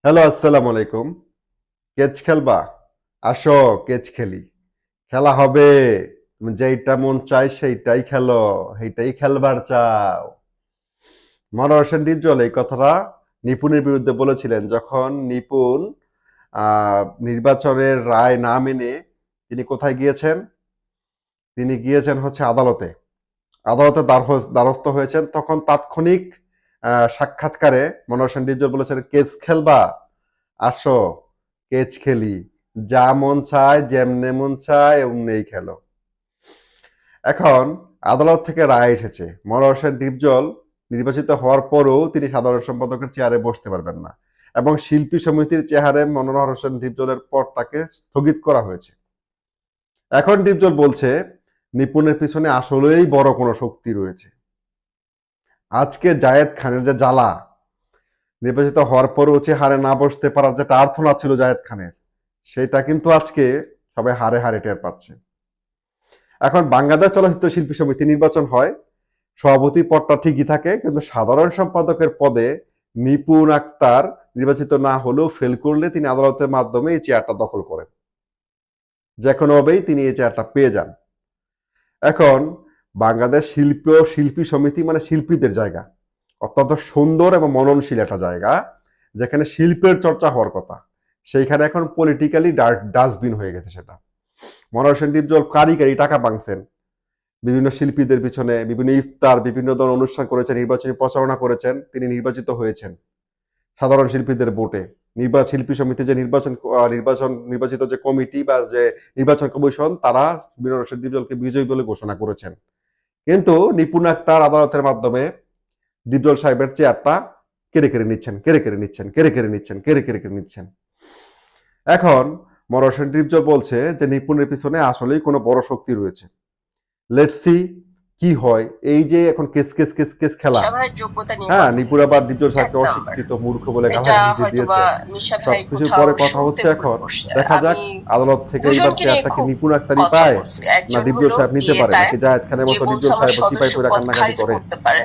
Hello, আসসালামু আলাইকুম। Case খেলবা? আসো কেচ খেলি। খেলা হবে। তুমি যেইটা মন চায় সেইটাই খেলো। সেইটাই খেলবার চাও। মনোয়ার হোসেন ডিপজল এই কথাটা নিপুণের বিরুদ্ধে বলেছিলেন যখন নিপুণ নির্বাচনের রায় না মেনে তিনি কোথায় গিয়েছেন? তিনি গিয়েছেন হচ্ছে আদালতে। আদালতে দ্বারস্থ হয়েছেন। তখন তাৎক্ষণিক সাক্ষাৎকারে মনোয়ার হোসেন ডিপজল বলেছেন, কেস খেলবা? আসো কেচ খেলি। যা মন চায় যেমনে মন চায় অমনেই খেলো। এখন আদালত থেকে রায় এসেছে, মনোয়ার হোসেন ডিপজল নির্বাচিত হওয়ার পরও তিনি সাধারণ সম্পাদকের চেয়ারে বসতে পারবেন না এবং শিল্পী সমিতির চেয়ারে মনোয়ার হোসেন ডিপজলের পদটাকে স্থগিত করা হয়েছে। এখন ডিপজল বলছে নিপুণের পিছনে আসলেই বড় কোনো শক্তি রয়েছে। আজকে জায়েদ খানের যে জ্বালা, নির্বাচিত হওয়ার পরও চেহারে না বসতে পারার যেটা আর্থনা ছিল জায়েদ খানের, সেটা কিন্তু আজকে সবাই হারে হারে টের পাচ্ছে। এখন বাংলাদেশ চলচ্চিত্র শিল্পী সমিতি নির্বাচন হয়, সভাপতি পদটা ঠিকই থাকে, কিন্তু সাধারণ সম্পাদকের পদে নিপুণ আক্তার নির্বাচিত না হলেও ফেল করলে তিনি আদালতের মাধ্যমে এই চেয়ারটা দখল করেন। যে কোনোভাবেই তিনি এই চেয়ারটা পেয়ে যান। এখন বাংলাদেশ শিল্পী সমিতি মানে শিল্পীদের জায়গা, অত্যন্ত সুন্দর এবং মননশীল একটা জায়গা, যেখানে শিল্পের চর্চা হওয়ার কথা, সেইখানে এখন পলিটিক্যালি ডাস্টবিন হয়ে গেছে সেটা। মনোয়ার হোসেন ডিপজল কারি টাকা ভাঙছেন, বিভিন্ন শিল্পীদের পিছনে বিভিন্ন ইফতার, বিভিন্ন ধরনের অনুষ্ঠান করেছেন, নির্বাচনী প্রচারণা করেছেন, তিনি নির্বাচিত হয়েছেন সাধারণ শিল্পীদের ভোটে। শিল্পী সমিতি যে নির্বাচিত যে কমিটি বা যে নির্বাচন কমিশন, তারা মনোয়ার হোসেন ডিপজলকে বিজয়ী বলে ঘোষণা করেছেন। কিন্তু নিপুণ আক্তার আদালতের মাধ্যমে ডিপজল সাহেবের চেয়ারটা কেড়ে নিচ্ছেন। এখন মনোয়ার হোসেন ডিপজল বলছে যে নিপুণের পিছনে আসলেই কোনো বড় শক্তি রয়েছে। লেটস সি কি হয়। এই যে এখন কেস খেলা, মিশা যোগ্যতা হ্যাঁ, নির্বাচন নিপুণ আবার ডিপজল এক সাহেবকে নাম্বার। অশিক্ষিত মূর্খ বলে এটা গালাগালি দিয়ে হয়তোবা দিয়েছেন। মিশা ভাই সবকিছুর কোথাও পরে কথা শুনতে হচ্ছে ভুল এখন করছে। দেখা আমি যাক আদালত থেকে এইবার দুজনকে নিয়ে চেয়ারটা কি খুব নিপুণ আক্তারই কথা পায়, বলছি। না একজন ডিপজল হলো সাহেব নিতে পারে, ডিএটায়, নাকি জায়েদ খানের যে মতো বলছে ডিপজল আমার সাহেব সদস্য চিপাই পইরা পদ কান্নাকাটি খারিজ করে। করতে পারে।